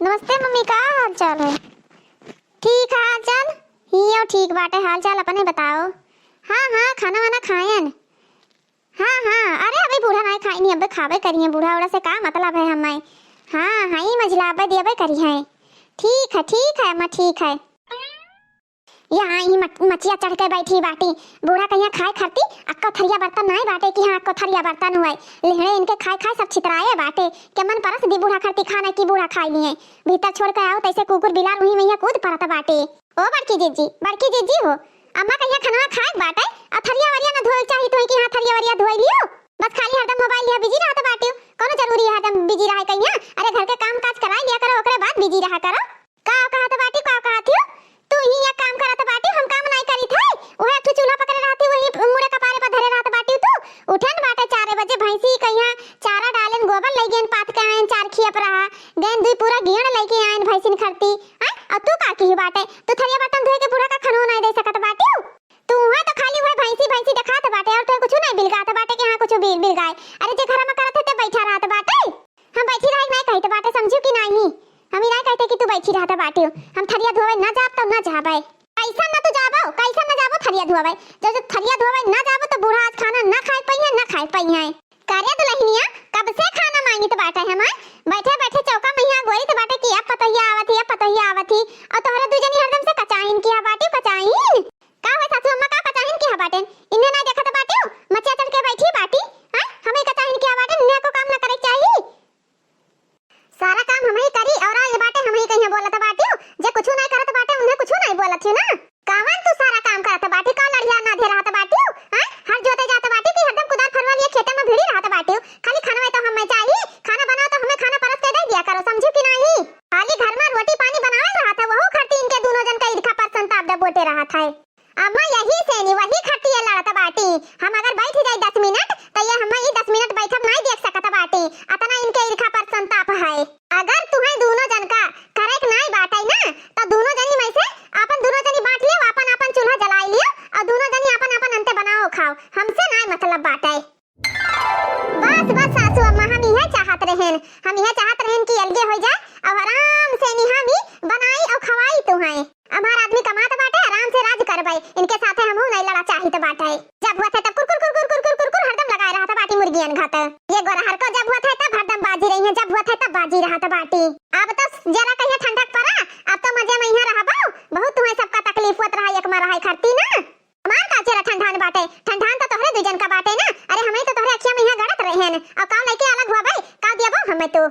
नमस्ते मम्मी, का हाल चाल है? ठीक है हाल चाल। हियो ठीक बाटे हाल चाल, अपने बताओ। हाँ हाँ, खाना वाना खाएन। हाँ हाँ, अरे अभी बूढ़ा नहीं खाई नहीं, अब खावे करिए। बूढ़ा उड़ा से का मतलब है हमें? हाँ हाँ, ही मझला अब दिए करी है। ठीक है अम्मा, ठीक है। यहाँ ही मचिया चढ़ के बैठी बाटी। बूढ़ा कहिया खाए खरती अक्को थरिया बर्तन नहीं बाटे कि हाँ अक्को थरिया बर्तन हुए लेहड़े इनके खाए खाए सब छितराए बाटे के मन परस दी बूढ़ा खरती खाना की बूढ़ा खाई लिए भीतर छोड़ के आओ तैसे कुकुर बिलार वही मैया कूद पड़ता बाटे। ओ बड़की जीजी हो अम्मा कहिया खाना खाए बाटे आ थरिया वरिया ना धोए चाहिए तो कि हाँ थरिया वरिया धोई लियो, बस खाली हरदम मोबाइल लिया बिजी रहत बाटे। कोनो जरूरी है हरदम बिजी रहे कहिया? अरे घर के काम काज कराई लिया करो, ओकरे बाद बिजी रहा करो। का कहत बाटी का कहत हो तू ही या काम करत बाटी, हम काम नहीं करी थे। ओहे तू चूल्हा पकड़े रहती, वही मुड़े कपारे पर धरे रहत बाटी। तू उठन बाटे 4 बजे भैंसी कहिया चारा डालन गोबर लई गेन पात के आइन चार खियप रहा गेन दुई पूरा गियण लई के आइन भैंसिन खरती हैं। और तू का की बाटे तू थरिया बर्तन धोए के बूढ़ा का खनो नहीं दे सकत बाटी। तू है तो खाली वह भैंसी दिखात बाटे और तो कुछ नहीं बिलगात बाटे कि हां कुछ बिल गाय। अरे जे घर में करत है बैठा रहत बाटे, हम बैठी रही नहीं कहत बाटे, समझू कि नहीं? हम नहीं कहते कि तू बैठी रहता बाटी। हम थरिया धोवे ना जाब तो ना जाबे, कैसा ना तू जाबो कैसा ना जाबो थरिया धोवे। जब थरिया धोवे ना जाबो तो बूढ़ा आज खाना ना खाए पई है कार्य दुल्हनिया कब से खाना मांगी तो बाटे हम बैठे बैठे चौका मैया गोरी तो बाटे कि अब पतैया आवत ही और तोहरे दुजनी हरदम से कचाइन की बाटी कचाइन का है सासू अम्मा का कचाइन की बाटे इन्हें ना देखत बाटी मचिया चढ़ के बैठी बाटी हैं। हमें कचाइन की बाटे ने को काम ना करे चाहिए, सारा काम हम ही करी और ये बाटे हम ही कहिया बोलत बाटी जे कुछ नहीं करत बाटे उन्हें कुछ नहीं बोलत है ना। कावन तू सारा काम करत बाटी का लड़िया ना धे रहत बाटी हैं। हर जोते जात बाटी कि हरदम कुदार फरवा लिए खेते में भिड़ी रहत बाटी। खाली खाना में तो हमें चाहिए, खाना बनाओ तो हमें खाना परस के दे दिया करो, समझू कि नहीं? खाली घर में रोटी पानी बनावे रहत है वहू खरती इनके दोनों जन का ईर्खा पर संताप दे बोटे रहत है। अम्मा यही से नहीं वही खरती है लड़त बाटी। हम अगर बैठ जाए 10 मिनट तो ये हम ही 10 मिनट बैठब नहीं देख सकत बाटी, अतना इनके ईर्खा पर संताप है। अगर तुम्हें दोनों जन का करेक नहीं बाटे ना तो दोनों जनी में से अपन दोनों जनी बांट लियो, अपन अपन चूल्हा जलाई लियो और दोनों जनी अपन अपन अंते बनाओ खाओ, हमसे नहीं मतलब बाटे। बस सासू अम्मा हम यह चाहत रहें कि अलगे हो जाए और आराम से निहामी बनाई और खवाई तुम्हें। हमार आदमी कमात बाटे आराम से राज करबई, इनके साथे हमहु नहीं लड़ा चाहिए तो बाटे। जब हुआ था तब कुर हरदम लगाए रहा था बाटी मुर्गियन घात। ये गोरहर को जब हुआ था तब हरदम बाजी रही है, जब हुआ था तब बाजी रहा था बाटी। अब तो जरा कहिया ठंडक पड़ा, अब तो मजे में यहां रहबो। बहुत तुम्हें सबका तकलीफ होत रहा एक में रहे खरती ना। हमार का चेरा ठंडान बाटे, ठंडान तो तोहरे दुजन का बाटे ना। अरे हमें तो तोहरे अखिया में यहां गड़त रहेन और का लेके अलग हुआ भाई का दियाबो हमें तो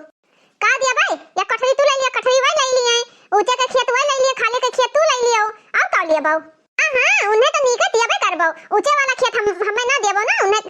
का दिया भाई या कठरी तू ले लिया, कठरी वही ले लिए ऊंचे के खेत वही ले लिए, खाले के खेत तू ले लियो और का लियाबो। हां उन्हें तो नीके दियाबे करबो, ऊंचे वाला खेत हमें ना देबो ना। उन्हें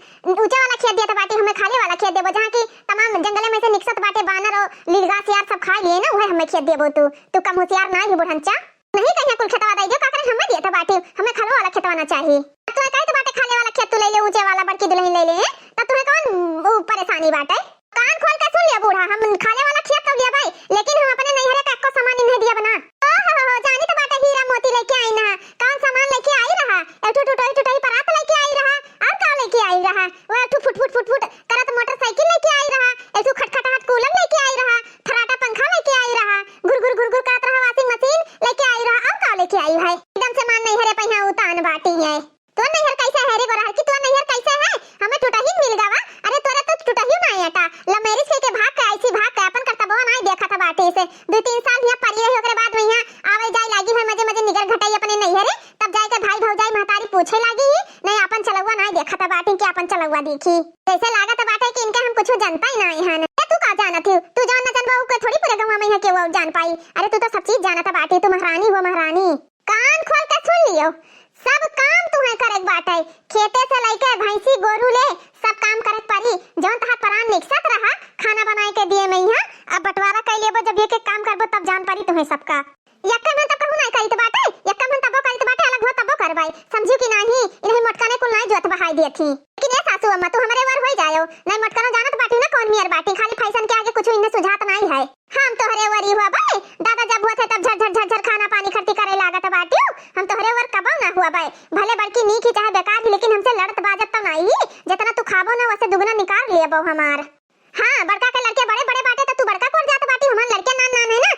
ऊंचे वाला खेत दिया तो बाटी हमें खाले वाला खेत देबो जहां की तमाम जंगले में से निकसत बाटे बानर और लीलगा सियार सब खा लिए ना, वही हमें खेत देबो। तू कम होशियार ना है बुढ़ंचा, नहीं कहिया कुल खेतवा दई जो काकर हमें दिया था बाटी, हमें खलो वाला खेतवा ना चाहिए। तू कहे तो बाटे खाले वाला खेत तू ले ले, ऊंचे वाला बड़की दुल्हन ले ले, तब तुम्हें कौन परेशानी बाटे? कान खोल के सुन लिया बूढ़ा, हम खाले वाला खेत तो लिया भाई लेकिन हम अपने नैहरे का को सामान इन्हें दिया बना। ओहो जानी तो बाटे हीरा मोती लेके आई ना, कौन सामान लेके आई रहा? एक टूटाई परात लेके आई रहा और का लेके आई रहा? वो एक फुट करत मोटरसाइकिल लेके आई रहा, एक खटखटाहट कूलर लेके आई रहा, फराटा पंखा लेके आई रहा, गुर करत रहा वाशिंग मशीन लेके आई रहा और का लेके आई भाई? एकदम से मान नैहरे पे यहाँ उतान बाटी है। तो नैहर कैसे है रे गोरहर की, तो नैहर कैसे है? हमें टूटाही मिल गवा। अरे तोरा तो टूटाही नहीं आता लमेरिस के भाग का ऐसी भाग का अपन करता बहु नहीं देखा था बाटी से 2-3 साल यहाँ पड़ी रही, ओकरे बाद में यहाँ आवे जाए लागी है मजे निगर घटाई अपने नैहरे, तब जाके भाई भौजाई महतारी पूछे लागी ही नहीं अपन चलवा नहीं देखा था बाटी कि अपन चलवा देखी। जैसे लागत बाटे कि इनके हम कुछ जानता ही नहीं है। तू का जानत थी? तू जान न जानबो के थोड़ी पूरे गांव में यहाँ के वो जान पाई। अरे तू तो सब चीज जानत बाटी, तू महारानी हो महारानी। कान खोल के सुन लियो, सब काम तुम्हें करक बाटे, खेते से लेके भैंसी गोरू ले सब काम करक पड़ी। जौन तहां परान निकसत रहा खाना बनाए के दिए मैं यहाँ अब बंटवारा कर लेबो, जब एक काम करबो तब जान पड़ी तुम्हें सबका। यक्का मन तब कहू नहीं करी तो बाटे, यक्का मन तबो करी तो बाटे अलग हो तबो करबाई, समझू कि नहीं? इन्हें मटकाने कुल नहीं जोत बहाई दी थी। लेकिन ए सासू अम्मा तू हमारे वर हो जायो, नहीं मटकानो जानत बाटी ना कौन मियर बाटी, खाली फैशन के आगे कुछ इन्हें सुझात नहीं है। हम तोहरे वरी हुआ भाई, दादा जब हुआ थे तब झर खाना पानी खर्ची करे लागत बाटी। हम तोहरे वर कबो ना हुआ भाई, भले बड़की नी की चाहे बेकार ही लेकिन हमसे लड़त बाजत तो नहीं, जितना तू खाबो ना वैसे दुगना निकाल लिया बहु हमार। हां बड़का के लड़के बड़े बाटे तो तू बड़का कोर जात बाटी, हमार लड़के नान है ना,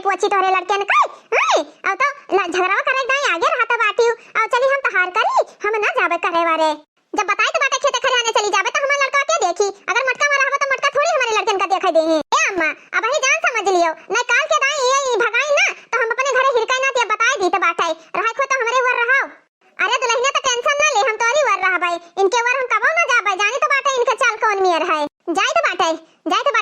नहीं पोछी तोरे लड़के ने कई हाय अब तो झगड़ावा करे दाई आगे रहता बाटी अब चली हम तहार करी हम ना जाबे करे वारे जब बताई तो बाटे खेते खरियाने चली जाबे तो हमारा लड़का के देखी अगर मटका मारा हवा तो मटका थोड़ी हमारे लड़कन का देखा दे ए अम्मा अब ही जान समझ लियो नहीं काल के दाई ये भगाई ना तो हम अपने घरे हिरकाई ना ते बताई दी तो बाटाई रहा खो तो हमारे वर रहाओ अरे दुल्हनिया तो टेंशन ना ले हम तोरी वर रहा भाई इनके वर हम कबो ना जाबे जानी तो बाटे इनका चाल कौन मियर है जाई तो बाटे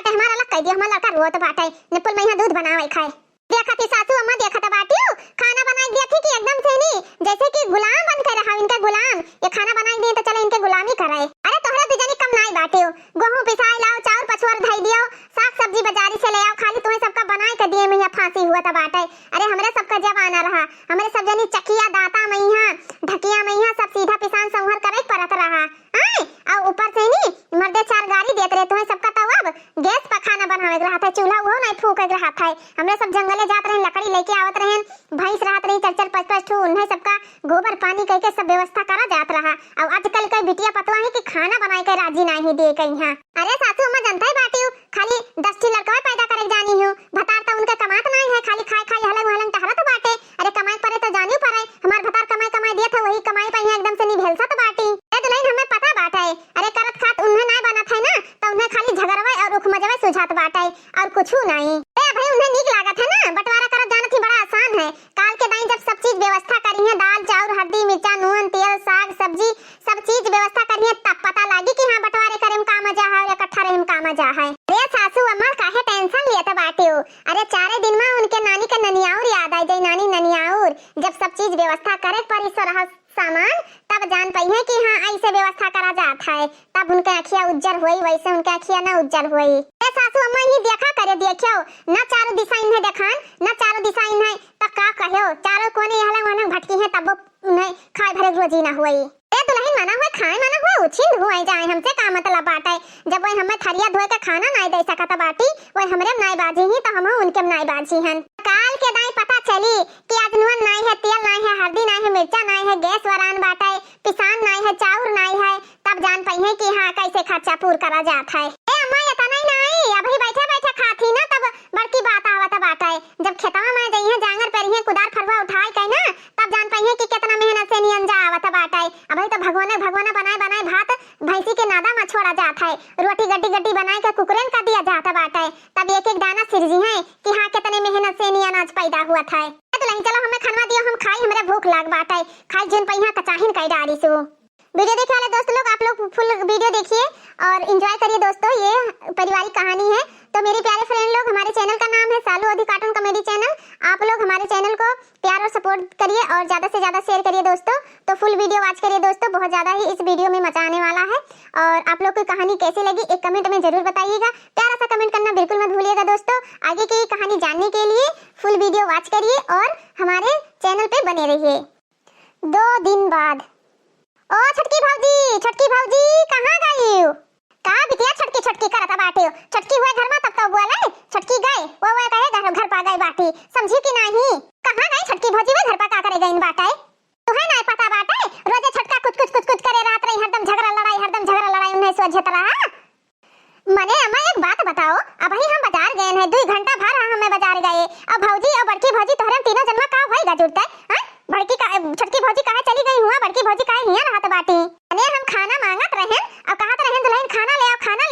हमारा लग कह दियो हमारा लड़का रो तो बाटे निपुल में यहां दूध बनावे खाए देखा थी सासू अम्मा देखा था बाटियो खाना बनाई दिया थी कि एकदम से नहीं जैसे कि गुलाम बन कर रहा इनका गुलाम ये खाना बनाई दिए तो चले इनके गुलामी कराए अरे तोहरा तो जानी कम नाई बाटियो गेहूं पिसाई लाओ चाउर पछुआर धई दियो साग सब्जी बाजारी से ले आओ खाली तुम्हें सबका बनाई कर दिए मैं फांसी हुआ था बाटे अरे हमरे सबका जब आना रहा हमरे सब जनी चकिया दाता मैया ढकिया मैया सब सीधा पिसान संहर करे परत रहा आए और ऊपर से नहीं मर्दे चार गाड़ी देत रहे तुम्हें सबका तो अब गैस पर खाना बनावे रहा था चूल्हा वो नहीं फूके रहा था हमरे सब जंगले जात रहे लकड़ी लेके आवत रहे भैंस रहत रही चल चल 5-5 ठो उन्हें सबका गोबर पानी करके सब व्यवस्था करा जात रहा और आजकल कई बिटिया पतवा है कि खाना बनाए के राजी नहीं दे कहीं हां अरे सासू अम्मा जनता ही बाटी खाली 10 ठी लड़का पैदा करे जानी हूं भतार तो उनका कमात नहीं है खाली खाए खाए हलंग हलंग टहरा तो बाटे अरे कमाई परे तो जानी पड़े हमार भतार कमाई दिया था वही कमाई पे एकदम से नहीं भेलसा तो बाटी ए दुल्हन हमें पता बाटे अरे करत खात उन्हें नहीं बना था ना तो उन्हें खाली झगड़वा और रुख मजवा सुझात बाटे और कुछ नहीं ए भाई उन्हें नीक लागत है ना बंटवारा करत जाना थी बड़ा आसान है काल के दाई जब सब चीज व्यवस्था करी है दाल चाउर हल्दी मिर्चा नून तेल साग सब्जी सब चीज व्यवस्था करी है तब पता लागी कि हां बंटवारे करे में का मजा है या इकट्ठा रहे में का मजा है अरे सासू अम्मा काहे टेंशन लेत बाटे हो अरे 4 दिन में उनके नानी का ननियाउर याद आ जाई नानी ननियाउर जब सब चीज व्यवस्था करे पर इस रहा सामान तब जान पाई है कि हाँ ऐसे व्यवस्था करा जाता है तब उनके आँखियाँ उज्जर हुई वैसे उनके आँखियाँ ना उज्जर हुई ए सासू अम्मा ही देखा करे देखियो ना चारों दिशा इन्हें देखान ना चारों दिशा इन्हें तब का कहो चारों कोने हलंग वलंग भटकी है तब उन्हें खाए भरे रोजी ना हुई ए दुल्हन माना हुआ खाए माना हुआ उछिन हुए जाए हमसे का मतलब बाटे जब वही हमें थरिया धोए के खाना नहीं दे सकता बाटी वही हमरे नाई बाजी ही तो हम उनके नाई बाजी हन काल के दाई पता चली कि आज नून नहीं है तेल नहीं है हल्दी नहीं है मिर्चा नहीं है गैस वरान बाटे पिसान नहीं है चाउर नहीं है तब जान पाई है कि हाँ कैसे खर्चा पूर करा जाता है ए अम्मा ये तना नहीं अभी बैठे बैठे खाती ना तब बड़की बात आवत बाटे जब खेतवा में जई है जांगर पर ही कुदार फरवा उठाई के ना तब जान पाई है कि कितना मेहनत से नियन जा आवत बाटे अभी तो भगवाने बनाए भात भैंसी के नादा में छोड़ा जाता है रोटी गड्डी गड्डी बनाए के कुकरेन का दिया जाता बाटे तब एक एक दाना सिरजी है कि हाँ कितने मेहनत से नहीं अनाज पैदा हुआ था तो नहीं चलो हमें खाना दियो हम खाई हमारे भूख लाग बाटे खाई जिन पहिया कचाहिन कई डाली सु वीडियो देखने वाले दोस्त लोग आप लोग फुल वीडियो देखिए और एंजॉय करिए दोस्तों ये पारिवारिक कहानी है तो मेरे प्यारे फ्रेंड लोग हमारे चैनल का नाम है सालू अधि कार्टून कॉमेडी चैनल आप लोग हमारे चैनल को प्यार और सपोर्ट करिए और ज्यादा से ज्यादा शेयर करिए दोस्तों तो फुल वीडियो वॉच करिए दोस्तों बहुत ज्यादा ही इस वीडियो में मजा आने वाला है और आप लोग को कहानी कैसी लगी एक कमेंट में जरूर बताइएगा प्यारा सा कमेंट करना बिल्कुल मत भूलिएगा दोस्तों आगे की कहानी जानने के लिए फुल वीडियो वॉच करिए और हमारे चैनल पे बने रहिए 2 दिन बाद ओ छटकी भाजी कहाँ गई हो का बिटिया छटकी करता बाटे हो छटकी हुए घर में तब तो बोले छटकी गए वो कहे घर पा गई बाटी समझी कि नहीं कहाँ गई छटकी भाजी वे घर पा का करे गई बाटे तुम्हें नहीं पता बाटे रोजे छटका कुछ करे रात रही हरदम झगड़ा लड़ाई उन्हें सोचत रहा मने अम्मा एक बात बताओ अब ही हम बाजार गए हैं 2 घंटा भर हमें बाजार गए अब भौजी और बड़की भौजी तोहरे तीनों जन्मा का होएगा जुड़ता है बड़की का छटकी भौजी कहाँ चली गई हुआ बड़की भौजी कहाँ हिया रहत बाटी अने हम खाना मांगत रहे और कहत रहे दुल्हन खाना ले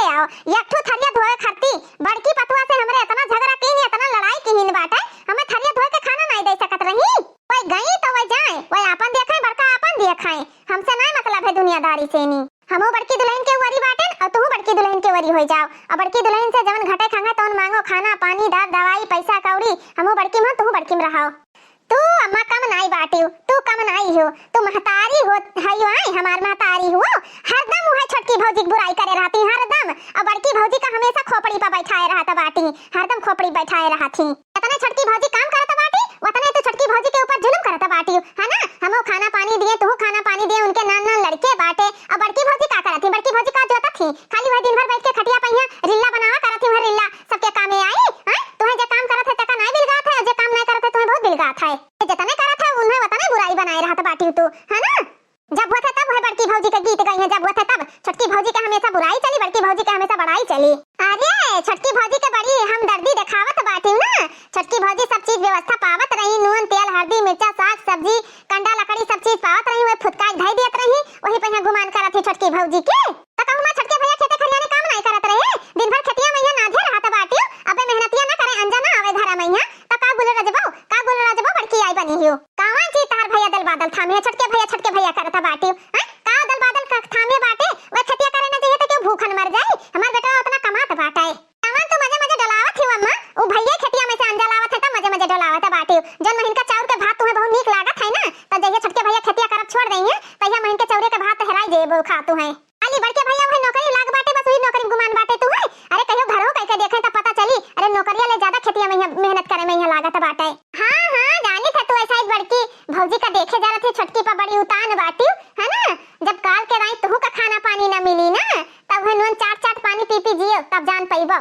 आओ एक ठो थरिया धोए खरती बड़की पतवा से हमरे इतना झगड़ा कीन इतना लड़ाई कीन बाटे हमें थरिया धोए के खाना नहीं दे सकत रही कोई गई तो वही जाए वही अपन देखे बड़का अपन देखाए हमसे नहीं मतलब है दुनियादारी से नहीं हमो बड़की दुल्हन के वरी बाटे और तू बड़की दुल्हन के वरी हो जाओ और बड़की दुल्हन से जवन घटे खांगा तवन मांगो खाना पानी दाल दवाई पैसा कौड़ी हमो बड़की में तू बड़की में रहो तू अम्मा कम नहीं बाटी हो तू कम नहीं हो तू महतारी हो हयो आई हमार महतारी हो हरदम वह छटकी भौजी की बुराई करे रहती हरदम और बड़की भौजी का हमेशा खोपड़ी पर बैठाए रहता बाटी हरदम खोपड़ी बैठाए रहती इतने छटकी भौजी काम करता बाटी उतने तो छटकी भौजी के ऊपर जुल्म करता बाटी है ना हमो खाना पानी दिए तू खाना पानी दिए उनके नान लड़के बाटे और बड़की भौजी का करती बड़की भौजी का जोता थी खाली वह दिन भर बैठ के खटिया पहिया रिल्ला बनावा करती वह रिल्ला सबके काम में आई हां तुम्हें जो काम करत है तका नहीं बिलगात है जो काम नहीं करत है तुम्हें बहुत बिलगात है जितने करत है उन्हें उतने बुराई बनाए रहता बाटी तू है ना जब हुआ था तब है बड़की भौजी का गीत गई है, जब हुआ था तब छोटकी भौजी का हमेशा बुराई चली, बड़की भौजी का हमेशा बड़ाई चली। अरे छोटकी भौजी के बड़ी हमदर्दी दिखावत बाटी ना, छोटकी भौजी सब चीज व्यवस्था पावत रही, नून तेल हल्दी मिर्चा साग सब्जी कंडा लकड़ी सब चीज पावत रही, वे फुटकाई धाई देत रही, वही पे गुमान करत थी छोटकी भौजी के। त कहूं मैं छोटके भैया खेते खलियाने काम नहीं करत रहे, दिन भर खेतिया मैया नाधे रहत बाटी, अबे मेहनतिया ना करे अंजना आवे धरा मैया, त का बोले रजबो बड़की आई बनी हियो, कहां जी तार भैया दल बादल थामे छोटके भैया करत बाटी, का दल बादल का थामे बाटे, वे खेतिया करे ना चाहिए त क्यों भूखन मर जाए, हमार बेटा उतना कमात बाटे। कहां तो मजे डलावत ही अम्मा, ओ भैया खेतिया में से अंजा लावत है त मजे डलावत बाटी, जन महीन का चाउर के भात तुम्हें बहुत नीक लागत है ना, त जइया छोटके भैया खेतिया करत छोड़ देइए तइया महीन के चाउर के भात हेराई जेबो खातू है। खाली बड़के भैया वही नौकरी लाग बाटे, बस वही नौकरी गुमान बाटे तू है। अरे कहियो घरो कह के देखे त पता चली, अरे नौकरिया ले ज्यादा खेतिया में मेहनत करे में यहाँ लागत बाटे। हां जानी था तू ऐसा ही बड़की भौजी का देखे जा रही छोटकी पर बड़ी उतान बाटी है ना, जब काल के रात तू का खाना पानी ना मिली ना, तब है नून चाट पानी पी जियो तब जान पईबो।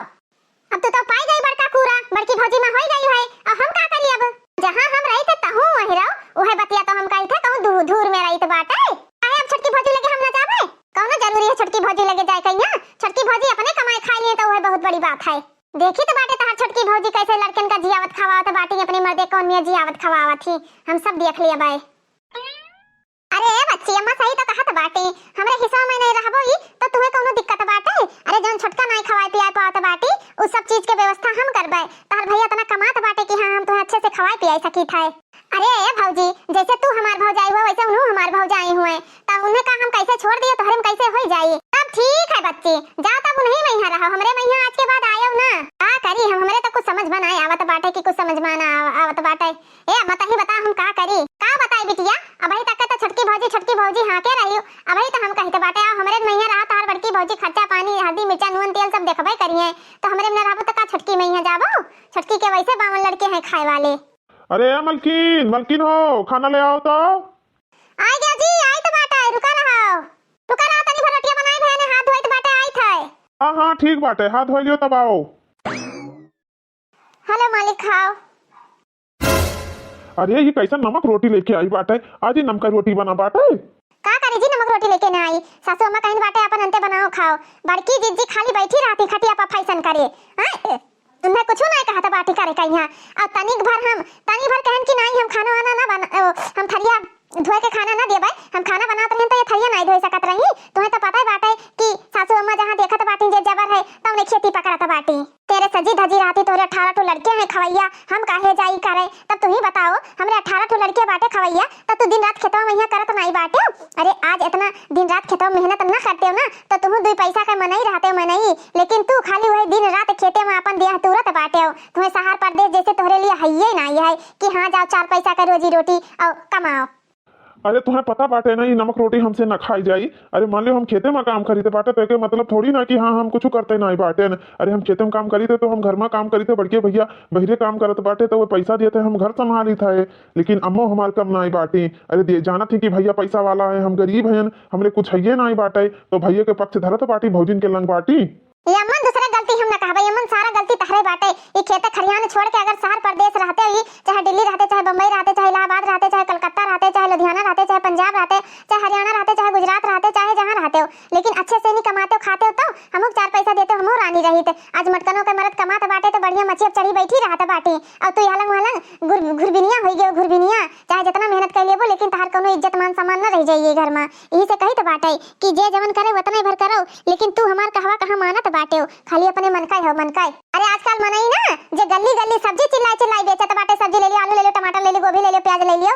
अब तू तो पाई गई बड़का कूड़ा, बड़की भौजी में होई गई है, अब हम का करी, अब जहां हम रही थे तहू वही रहो, ओहे बतिया तो हम कही थे कहूं दूर में रही तो बाटे, काहे अब छोटकी भौजी लगे हम ना जावे, कौनो जरूरी है छोटकी भौजी लगे जाए कहिया, छोटकी भौजी अपने कमाई खा लिए तो वह बहुत बड़ी बात है। देखी तो बाटे तहार छोटकी भौजी कैसे लड़कन का जियावत खवावत बाटी, अपने मर्दे कौन में जियावत खवावत थी, हम सब देख लिया बाय। अरे बच्ची अम्मा सही तो कहत बाटे, हमरे हिस्सा में नहीं रहबो ई तो तुम्हें कोनो दिक्कत बाटे, अरे जौन छोटका नहीं खवाए पियाए पावत बाटी उस सब चीज के व्यवस्था हम करबे, तहार भैया तना कमात बाटे कि हां हम तुम्हें अच्छे से खवाए पियाए सकी थे। अरे भौजी जैसे तू हमार भौजाई हुआ वैसे उन्हों हमार भौजाई हुए, तब उन्हें का हम कैसे छोड़ दिए तोहरे में कैसे हो जाई, तब ठीक है बच्ची जा तब नहीं मैया रहो, हमरे मैया आज के बाद आयो ना, का करी हम हमरे तो कुछ समझ में नहीं आवत बाटे कि कुछ समझ में ना आवत बाटे। ए अम्मा तही बता हम का करी, का बताई बिटिया, अबही तक तो छोटकी भौजी हां के रही, अबही तो हम कहते बाटे हमरे मैया रहा तार बड़की भौजी खर्चा पानी हल्दी मिर्चा नून तेल सब देखबे करिए, तो हमरे में रहबो त का छोटकी मैया जाबो, छोटकी के वैसे 52 लड़के हैं खाए वाले। अरे मलकिन हो खाना ले आओ तो। आ गया जी, आई तो बाटे, रुका रहो तनी भर रोटियां बनाई भैया ने हाथ धोइत बाटे आई थे। हां ठीक बाटे, हाथ धो लियो तब आओ। हेलो मालिक खाओ। अरे ये कैसा नमक रोटी लेके आई बाटे, आज ही नमक रोटी बना बाटे, का करी जी नमक रोटी लेके ना आई, सासू अम्मा कहीं बाटे अपन अंते बनाओ खाओ, बड़की जीजी खाली बैठी रहती खटिया पर फैशन करे, हां तुम्हें कुछ नहीं कहा था बाटी करे कहीं, और तनी भर कहन कि नहीं हम खाना वाना ना बना, हम थरिया धोए के खाना ना देबे, हम खाना बनात रहे तो ये थरिया नहीं धोए सकत रही, तुम्हें तो पता है बाटे कि सासू अम्मा जहां देखत बाटी जे जबर है तो उन्हें खेती पकड़त बाटी, तेरे सजी धजी रहती तोरे 18 ठो लड़के हैं खवैया, हम काहे जाई करे, तब तू ही बताओ हमरे 18 ठो लड़के बाटे खवैया, तब तू दिन रात खेतवा में यहाँ करत नहीं बाटे, अरे आज इतना दिन रात खेतवा में मेहनत ना करते हो ना तो तुम 2 पैसा का मनई रहते हो मनई, लेकिन तू खाली वही दिन रात खेते में अपन देह तुरत बाटे हो, तुम्हें सहार परदेश जैसे तोहरे लिए हइये नहीं है कि हाँ जाओ 4 पैसा का रोजी रोटी और कमाओ। अरे तुम्हें पता बाटे ना ये नमक रोटी हमसे न खाई जाई, अरे मान लो हम खेते में काम करी थे बाटे तो के मतलब थोड़ी ना कि हाँ हम कुछ करते ना बाटे न, अरे हम खेते में काम करी थे तो हम घर में काम करी थे, बड़के भैया बहरे काम करते बाटे तो वो पैसा दिए थे हम घर संभाली था, लेकिन अम्मो हमार कम ना बाटी, अरे जाना थी कि भैया पैसा वाला है हम गरीब हैं, हमरे कुछ है ना बाटे, तो भैया के पक्ष धरत बाटी भौजिन के लंग बाटी। यमन दूसरे गलती हम ना कहबे, यमन सारा गलती तहरे बाटे, ये खेते खरियान छोड़ के अगर शहर प्रदेश रहते हुई चाहे दिल्ली रहते चाहे बम्बई रहते चाहे इलाहाबाद रहते चाहे कलकत्ता रहते चाहे लुधियाना रहते चाहे पंजाब रहते चाहे हरियाणा रहते चाहे गुजरात रहते चाहे जहां रहते हो, लेकिन अच्छे से नहीं कमाते हो खाते हो तो हमको 4 पैसा देते हो, हमो रानी रही थे, आज मटकनों के मरद कमाते बाटे तो बढ़िया मछिया चढ़ी बैठी रहते बाटे, और तू हलंग घुरबिनिया हो गए, घुरबिनिया चाहे जितना मेहनत कर लेबो लेकिन तहार कोनो इज्जत मान सम्मान न रह जाइए घर में, यही से कही तो बाटे कि जे जवन करे उतना भर करो, लेकिन तू हमार कहवा कहां मानत बाटे हो, खाली अपने मनकाई हो मनकाई। अरे आजकल मनई ना जे गली चिल्लाई चिल्लाई बेचत बाटे, सब्जी ले लियो आलू ले लियो टमाटर ले लियो गोभी ले लियो प्याज ले लियो,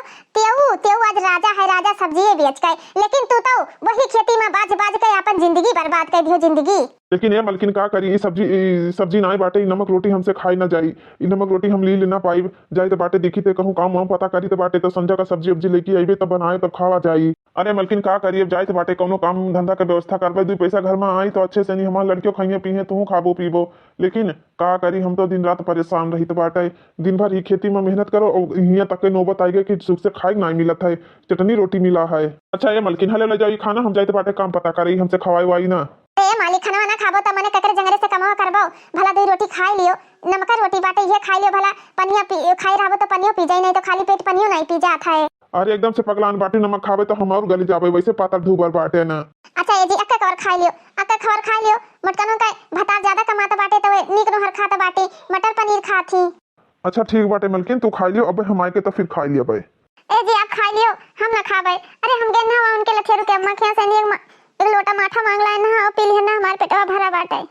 तेऊ आज राजा है, राजा सब्जी बेच के, लेकिन तू तो वही खेती में बाज के अपन जिंदगी बर्बाद कर दियो जिंदगी। लेकिन ये मलकिन का करी, सब्जी ना बाटे, नमक रोटी हमसे खाई ना जाई, नमक रोटी हम ली लेना पाई जाए तो बाटे देखी ते कहूँ काम वाम पता करी तो बाटे तो संजा का सब्जी उब्जी लेके आईबे तब बनाए तब खावा जाई। अरे मलकिन का करी अब जाए तो बाटे कोनो काम धंधा के व्यवस्था करबे, 2 पैसा घर में आई तो अच्छे से नहीं हमार लड़कियों खाइए पीए तू खाबो पीबो, लेकिन का करी हम तो दिन रात परेशान रही तो बाटे, दिन भर ही खेती में मेहनत करो और यहाँ तक के नौबत आई गई कि सुख से खाई नहीं मिलत है, चटनी रोटी मिला है। अच्छा ये मलकिन हले ले जाई खाना, हम जाए तो बाटे काम पता करी हमसे खवाई वाई ना। ए मालिक खाना वाना खाबो त मने ककरे जंगरे से कमावा करबो, भला 2 रोटी खाई लियो, नमक रोटी बाटे ये खाई लियो, भला पनिया पी खाई रहबो तो पनियो पी जाई, नहीं तो खाली पेट पनियो नहीं पी जात है। अरे एकदम से पगलान बाटे, नमक खावे तो हम और गली जाबे, वैसे पातर धूबर बाटे ना। अच्छा ये जी अक्का कवर खा लियो, अक्का खबर खा लियो। मटकनों का भतार ज्यादा कमाता बाटे तो नीक नो हर खाता बाटे, मटर पनीर खाथी। अच्छा ठीक बाटे मलकिन, तू खा लियो, अब हम आए के तो फिर खा लियो भाई। ए जी आप खा लियो, हम ना खाबे। अरे हम गए ना उनके लथे रुके अम्मा के से एक लोटा माठा मांग लाए ना और पी लिया ना, हमारे पेटवा भरा बाटे।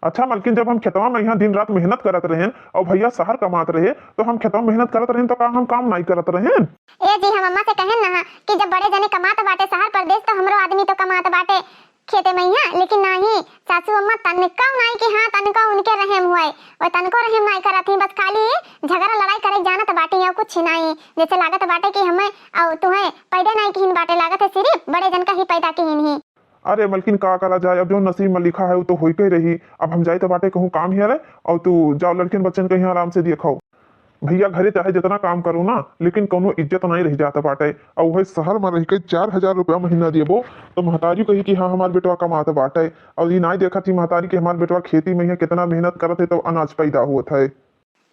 अच्छा मलकिन, जब हम खेतवा में यहाँ दिन रात मेहनत करत रहे और भैया शहर कमात रहे, तो हम खेतवा में मेहनत करत रहे तो का हम काम नहीं करत रहे? ए जी हम अम्मा से कहें ना कि जब बड़े जने कमात बाटे शहर प्रदेश तो हमरो आदमी तो कमात बाटे खेते में यहाँ, लेकिन नहीं सासू अम्मा तनिका नहीं कि हाँ तनिका उनके रहम हुए और तनको रहम नहीं करत ही, बस खाली झगड़ा लड़ाई करे जानत बाटे या कुछ नहीं। जैसे लागत बाटे कि हमें और तुम्हें पैदा नहीं किन बाटे, लागत है सिर्फ बड़े जन का ही पैदा किन ही। अरे मलकिन का करा जाए, अब जो नसीब में लिखा है वो तो हो ही रही। अब हम जाए तो बाटे कहूँ काम ही है और तू जाओ लड़किन बच्चन कहीं आराम से देखो। भैया घरे चाहे जितना काम करो ना, लेकिन कोनो इज्जत नहीं रह जाता बाटे। और वही शहर में रह के 4,000 रुपया महीना देबो तो महतारी कही कि हाँ हमार बेटवा कमाता बाटे, और ये नहीं देखा थी महतारी कि हमार बेटवा खेती में कितना मेहनत करत है तो अनाज पैदा हुआ है।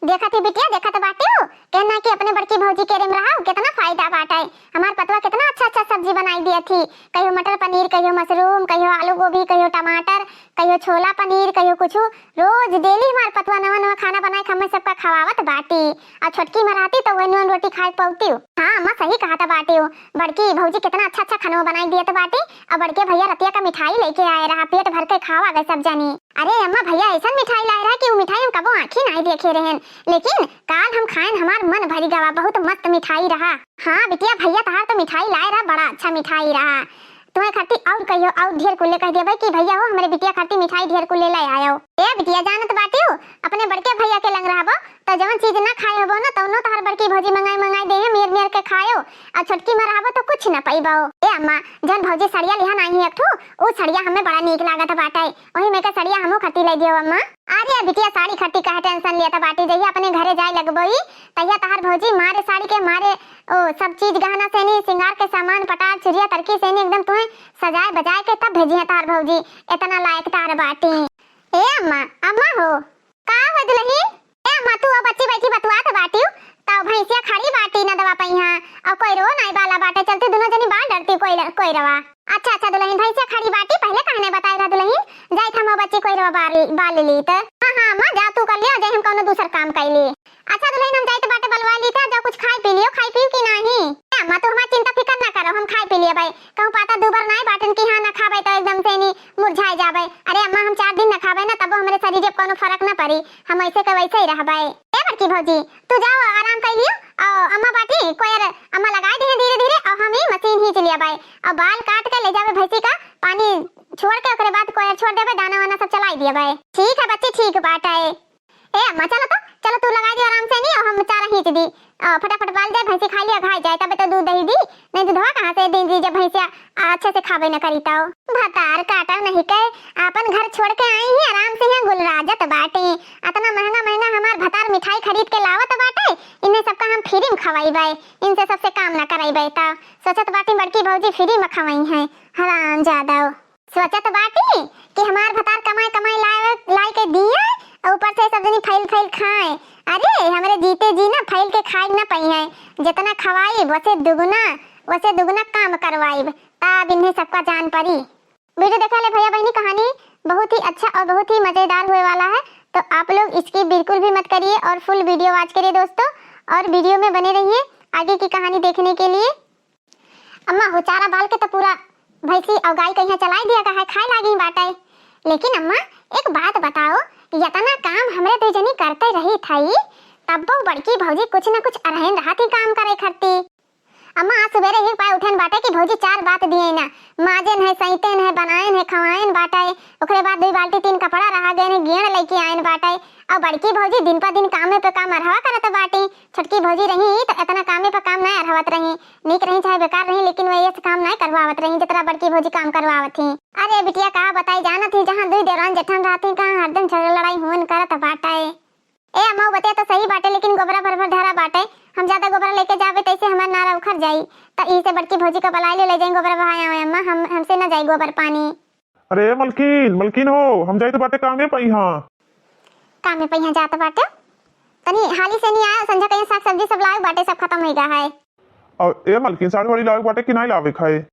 देखा थी बिटिया, देखा तो बाटे हो कहना कि अपने बड़की भौजी के रेम रहा कितना फायदा बाटे। हमार पतवा कितना अच्छा अच्छा सब्जी बनाई दिया थी, कहियो मटर पनीर, कहियो मशरूम, कहियो आलू गोभी, कहियो टमाटर, कहियो छोला पनीर, कहियो कुछ। रोज डेली हमार पतवा नवा नवा खाना बनाए हमें सबका खवावत बाटी। और छोटकी मराती तो वही नून रोटी खाए पौती हो। हाँ अम्मा सही कहा था बाटी हो, बड़की भौजी कितना अच्छा अच्छा खाना बनाई दिया था बाटी। और बड़के भैया रतिया का मिठाई लेके आए रहा, पेट भर के खावा गए सब जानी। अरे अम्मा भैया ऐसा मिठाई लाए रहा कि वो मिठाई हम कबो आँखी नहीं देखे रहे, लेकिन काल हम खाएं हमार मन भरी गवा, बहुत मस्त मिठाई रहा। हाँ बिटिया भैया तहार तो मिठाई लाए रहा, बड़ा अच्छा मिठाई रहा। तुम्हें खट्टी और कहियो और ढेर कुल्ले कह दिया भाई कि भैया हो हमारे बिटिया खट्टी मिठाई ढेर कुल्ले ले आयो। ए बिटिया जानत बाटी हो अपने बड़के भैया के लंग रहा तो जवन चीज ना खाए हो ना तो तहार बड़की भौजी मंगाई मंगाई दे मेर मेर के खायो, और छोटकी में रहबो तो कुछ ना पाइबो। ए अम्मा जन भौजी सड़िया लिहा नहीं एक ठो, वो सड़िया हमें बड़ा नीक लागत बाटे, वही में के सड़िया हमो खट्टी ले दियो अम्मा। अरे बिटिया साड़ी खट्टी का टेंशन लिया था बाटी, जहिया अपने घरे जाए लगबोई तहिया तहार भौजी मारे साड़ी के मारे ओ सब चीज गहना से नहीं श्रृंगार के सामान पटार चुरिया तरकी से नहीं एकदम तुम्हें सजाए बजाए के तब भेजी है तार भौजी, इतना लायक तार बाटी। ए अम्मा अम्मा हो का हो दुल्हन? ए अम्मा तू बच्ची बैठी बतुआत बाटी तो भैंसिया खड़ी बाटी ना दवा पहिया और कोई रो नहीं बाला बाटे, चलती दोनों जनी बाल डरती कोई रवा। अच्छा अच्छा दुल्हन भैंसिया खड़ी बाटी पहले कहने बताए रहा दुल्हन, जाई थम बच्ची कोई रवा बाल ली त। हां हां अम्मा जा तू कर लियो, जाई हम कोनो दूसर काम कैली। अच्छा दुल्हन हम जाई त बाटे बलवा ली त, जा कुछ खाई पी लियो, खाई पीऊ कि नहीं? अम्मा तो हमार चिंता फिकर ना करो, हम खाई पी लिए भाई, कहूं पाता दुबर नहीं बाटन की हां ना खाबे तो एकदम से नहीं मुरझाए जाबे। अरे अम्मा हम 4 दिन ना खाबे ना तब हमारे शरीर में कोनो फर्क ना पड़ी, हम ऐसे के वैसे ही रहबे। ए बड़की भौजी तू जाओ आराम कर लियो, और अम्मा बाटी कोई अम्मा लगाए दे धीरे धीरे, और हम ही मशीन ही चलिए भाई, और बाल काट के ले जावे भैंसी का पानी छोड़ के ओकरे बाद कोई छोड़ देबे, दाना वाना सब चलाई दिए भाई। ठीक है बच्ची ठीक बात है। ए अम्मा चलो तो चलो तू लगा दियो आराम से नहीं, और हम चारा खींच दी फटाफट बाल जाए भैंसी खा लिया घाय जाए, तबे तो दूध दही दी, नहीं दूधवा कहां से दी जब भैंसिया अच्छे से खाबे न करी तो। भतार काटा नहीं के अपन घर छोड़ के आई ही आराम से यहाँ गुलराजत बाटे, इतना महंगा महंगा हमार भतार मिठाई खरीद के लावत बाटे, इन्हें सबका हम फ्री में खवाईबे, इनसे सबसे काम न कराईबे ता सोचत बाटी बड़की भौजी फ्री में खवाई है हराम ज्यादा। सोचत बाटी कि हमार भतार कमाई कमाई लाई के दिया और ऊपर से सब जनी फैल फैल खाए। अरे हमारे जीते जी ना फैल के खाए ना पई है, जितना खवाई वैसे दुगुना काम करवाई, तब इन्हें सबका जान पड़ी। वीडियो देखा ले भैया बहनी, कहानी बहुत ही अच्छा और बहुत ही मजेदार होने वाला है, तो आप लोग इसकी बिल्कुल भी मत करिए और फुल वीडियो वॉच करिए दोस्तों, और वीडियो में बने रहिए आगे की कहानी देखने के लिए। अम्मा हो चारा बाल के तो पूरा भैंसी और गाय कहीं चलाई दिया है, खाए लागी बाटे, लेकिन अम्मा एक बात बताओ, इतना काम हमरे दो जनी करते रही थई तब वो बड़की भौजी कुछ न कुछ अरहन रहा थी काम करे खरती। अम्मा आज सवेरे ही पाए उठन बाटे कि भौजी 4 बात दिए ना, माजन है सईतेन है बनाएन है खवाएन बाटे, ओकरे बाद 2 बाल्टी 3 कपड़ा रहा गए ने गेण लेके आएन बाटे, और बड़की भौजी दिन पर दिन कामे पे काम अरहवा करत बाटी। छोटकी भौजी रही तो इतना कामे पे काम नहीं अरहवत रही, नीक रही चाहे बेकार रही, लेकिन वो ये काम नहीं करवावत रही जितना बड़की भौजी काम करवावत थी। अरे बिटिया कहा बताई जाना थी, जहाँ 2 देरान जेठन रहती कहाँ हरदम झगड़ा लड़ाई होन करत बाटे। ए अम्मा बते तो सही बाटे, लेकिन गोबरा भर भर धरा बाटे, हम ज्यादा गोबरा लेके जावे तैसे हमार नारा उखड़ जाई, तो ई से बड़की भौजी का बलाई ले जाई गोबरा बहाया हुए अम्मा, हमसे ना जाई गोबर पानी। अरे मलकिन हो हम जाई तो बाटे कामे पई हां, कामे पई हां जात बाटे, तनी हाली से नहीं आया, संझा कहीं साग सब्जी सब लाए बाटे सब खत्म हो गया है। और ए मलकिन साड़ी वाड़ी लावे के बाटे कि नहीं लावे खाए